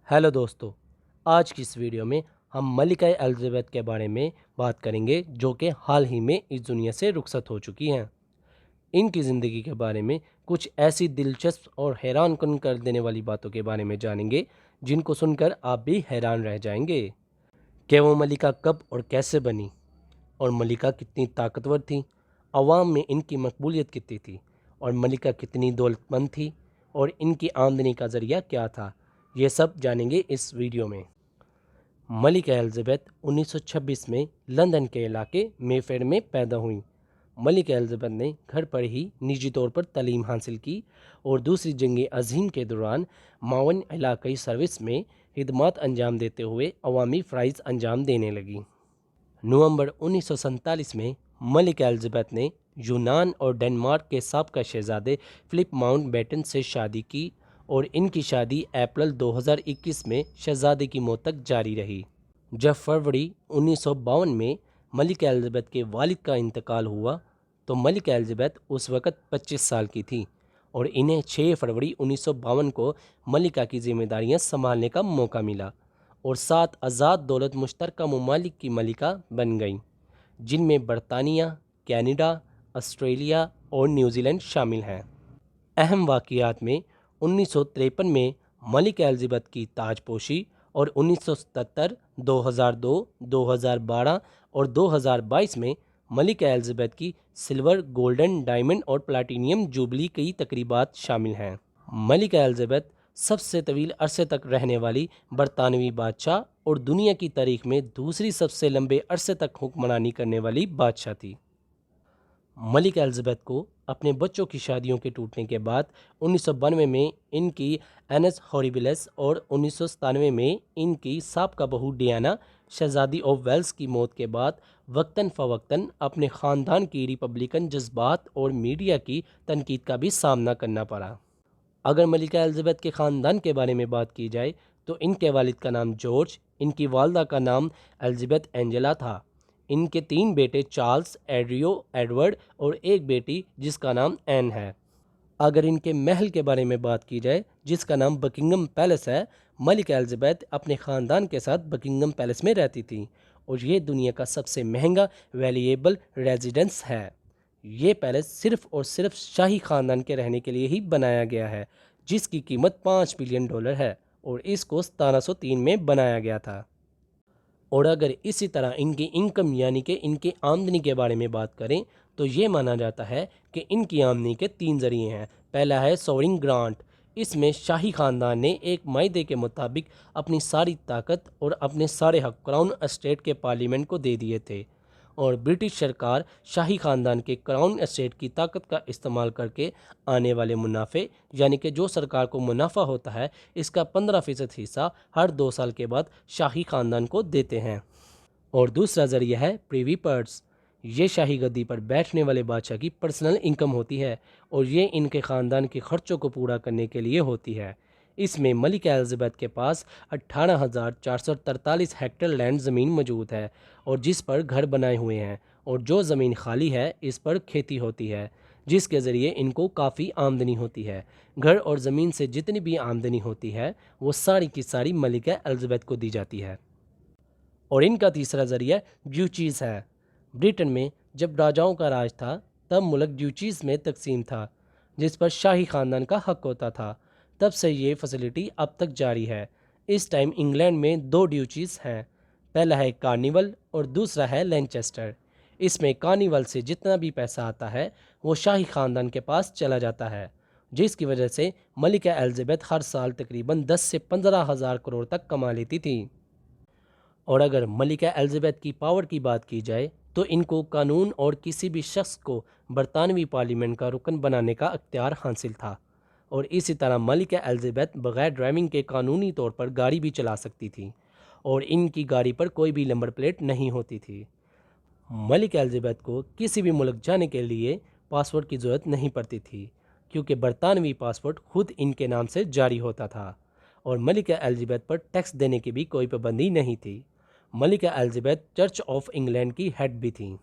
Hello दोस्तों, आज की इस वीडियो में हम मलिका एलिज़ाबेथ के बारे में बात करेंगे जो कि हाल ही में इस दुनिया से रुखसत हो चुकी हैं। इनकी ज़िंदगी के बारे में कुछ ऐसी दिलचस्प और हैरान कन कर देने वाली बातों के बारे में जानेंगे जिनको सुनकर आप भी हैरान रह जाएंगे कि वो मलिका कब और कैसे बनी और मलिका कितनी ताकतवर थी, अवाम में इनकी मकबूलियत कितनी थी और मलिका कितनी दौलतमंद थी और इनकी आमदनी का ज़रिया क्या था। ये सब जानेंगे इस वीडियो में। मलिका एलिज़ाबेथ 1926 में लंदन के इलाके मेफेयर में पैदा हुई। मलिका एलिज़ाबेथ ने घर पर ही निजी तौर पर तालीम हासिल की और दूसरी जंग अज़ीम के दौरान मावन इलाक़ाई सर्विस में खिदमत अंजाम देते हुए अवामी फ़राइज़ अंजाम देने लगी। नवंबर 1947 में मलिका एलिज़ाबेथ ने यूनान और डेनमार्क के साबका शहज़ादे फ़िलिप माउंटबेटन से शादी की और इनकी शादी अप्रैल 2021 में शहज़ादे की मौत तक जारी रही। जब फरवरी 1952 में मलिका एलिज़ाबेथ के वालिद का इंतकाल हुआ तो मलिका एलिज़ाबेथ उस वक़्त 25 साल की थी और इन्हें 6 फरवरी 1952 को मलिका की जिम्मेदारियां संभालने का मौका मिला और 7 आज़ाद दौलत मुश्तरका ममालिक की मलिका बन गईं, जिनमें बरतानिया, कनाडा, ऑस्ट्रेलिया और न्यूजीलैंड शामिल हैं। अहम वाक़यात में 1953 में मलिका एलिज़ाबेथ की ताजपोशी और 1977, 2002, 2012 और 2022 में मलिका एलिज़ाबेथ की सिल्वर, गोल्डन, डायमंड और प्लैटिनियम जुबली की तकरीबात शामिल हैं। मलिका एलिज़ाबेथ सबसे तवील अरसे तक रहने वाली बरतानवी बादशाह और दुनिया की तारीख में दूसरी सबसे लंबे अरसे तक हुक्मरानी करने वाली बादशाह थी। मलिका एलिज़ाबेथ को अपने बच्चों की शादियों के टूटने के बाद 1992 में इनकी एनएस हॉरिबिलस और 1997 में इनकी साबका बहू डियाना शहज़ादी ऑफ वेल्स की मौत के बाद वक्तन फ़वक्तन अपने ख़ानदान की रिपब्लिकन जज्बात और मीडिया की तनकीद का भी सामना करना पड़ा। अगर मलिका एलिज़ाबेथ के ख़ानदान के बारे में बात की जाए तो इनके वालिद का नाम जॉर्ज, इनकी वालदा का नाम एलिज़ाबेथ एंजेला था। इनके 3 बेटे चार्ल्स, एड्रियो, एडवर्ड और एक बेटी जिसका नाम एन है। अगर इनके महल के बारे में बात की जाए जिसका नाम बकिंगम पैलेस है, मलिका एलिज़ाबेथ अपने ख़ानदान के साथ बकिंगम पैलेस में रहती थी और ये दुनिया का सबसे महंगा वैल्यूएबल रेजिडेंस है। ये पैलेस सिर्फ़ और सिर्फ शाही ख़ानदान के रहने के लिए ही बनाया गया है, जिसकी कीमत $5 बिलियन है और इसको 1703 में बनाया गया था। और अगर इसी तरह इनकी इनकम यानी कि इनकी आमदनी के बारे में बात करें तो ये माना जाता है कि इनकी आमदनी के 3 ज़रिए हैं। पहला है सोवरिंग ग्रांट। इसमें शाही ख़ानदान ने एक मायदे के मुताबिक अपनी सारी ताकत और अपने सारे हक़ क्राउन एस्टेट के पार्लियामेंट को दे दिए थे और ब्रिटिश सरकार शाही ख़ानदान के क्राउन एस्टेट की ताकत का इस्तेमाल करके आने वाले मुनाफे यानी कि जो सरकार को मुनाफा होता है इसका 15% हिस्सा हर 2 साल के बाद शाही ख़ानदान को देते हैं। और दूसरा ज़रिया है प्रीवी पर्स। ये शाही गद्दी पर बैठने वाले बादशाह की पर्सनल इनकम होती है और ये इनके ख़ानदान के ख़र्चों को पूरा करने के लिए होती है। इसमें मलिका एलिज़ाबेथ के पास 18,443 हेक्टेयर लैंड ज़मीन मौजूद है और जिस पर घर बनाए हुए हैं और जो ज़मीन खाली है इस पर खेती होती है, जिसके ज़रिए इनको काफ़ी आमदनी होती है। घर और ज़मीन से जितनी भी आमदनी होती है वो सारी की सारी मलिका एलिज़ाबेथ को दी जाती है। और इनका तीसरा ज़रिया ड्यूचीज़ है। ब्रिटेन में जब राजाओं का राज था तब मुल्क ड्यूचीज़ में तकसीम था जिस पर शाही ख़ानदान का हक़ होता था। तब से ये फैसिलिटी अब तक जारी है। इस टाइम इंग्लैंड में 2 ड्यूचीज़ हैं। पहला है कार्निवल और दूसरा है लैनचेस्टर। इसमें कार्निवल से जितना भी पैसा आता है वो शाही ख़ानदान के पास चला जाता है, जिसकी वजह से मलिका एलिज़ाबेथ हर साल तकरीबन 10 से 15 हज़ार करोड़ तक कमा लेती थी। और अगर मलिका एलिज़ाबेथ की पावर की बात की जाए तो इनको कानून और किसी भी शख्स को बरतानवी पार्लियामेंट का रुकन बनाने का अख्तियार हासिल था और इसी तरह मलिका एलिज़ाबेथ बग़ैर ड्राइविंग के कानूनी तौर पर गाड़ी भी चला सकती थी और इनकी गाड़ी पर कोई भी नंबर प्लेट नहीं होती थी। मलिका एलिज़ाबेथ को किसी भी मुल्क जाने के लिए पासपोर्ट की ज़रूरत नहीं पड़ती थी क्योंकि बरतानवी पासपोर्ट खुद इनके नाम से जारी होता था और मलिका एलिज़ाबेथ पर टैक्स देने की भी कोई पाबंदी नहीं थी। मलिका एलिज़ाबेथ चर्च ऑफ इंग्लैंड की हेड भी थीं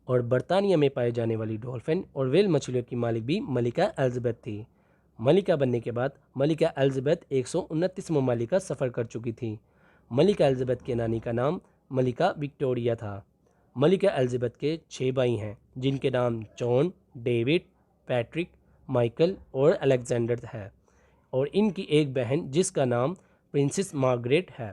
और बरतानिया में पाए जाने वाली डॉल्फिन और व्हेल मछलियों की मालिक भी मलिका एलिज़ाबेथ थी। ملکہ بننے کے بعد ملکہ الزبیتھ 129 ممالک کا سفر کر چکی تھیں۔ ملکہ الزبیتھ کے نانی کا نام ملکہ وکٹوریہ تھا۔ ملکہ الزبیتھ کے 6 بھائی ہیں جن کے نام جان، ڈیوڈ، پیٹرک، مائیکل اور الیگزینڈر ہے، اور ان کی ایک بہن جس کا نام پرنسس مارگریٹ ہے۔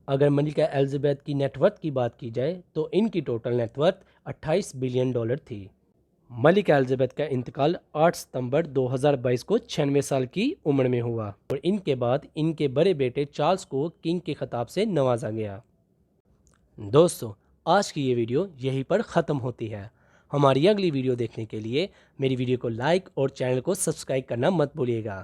اگر ملکہ الزبیتھ کی نیٹ ورتھ کی بات کی جائے تو ان کی ٹوٹل نیٹ ورتھ $28 بلین تھی۔ ملکہ الزبیتھ کا انتقال 8 ستمبر 2022 کو 96 سال کی عمر میں ہوا، اور ان کے بعد ان کے بڑے بیٹے چارلس کو کنگ کے خطاب سے نوازا گیا۔ دوستو، آج کی یہ ویڈیو یہیں پر ختم ہوتی ہے۔ ہماری اگلی ویڈیو دیکھنے کے لیے میری ویڈیو کو لائک اور چینل کو سبسکرائب کرنا مت بھولیے گا۔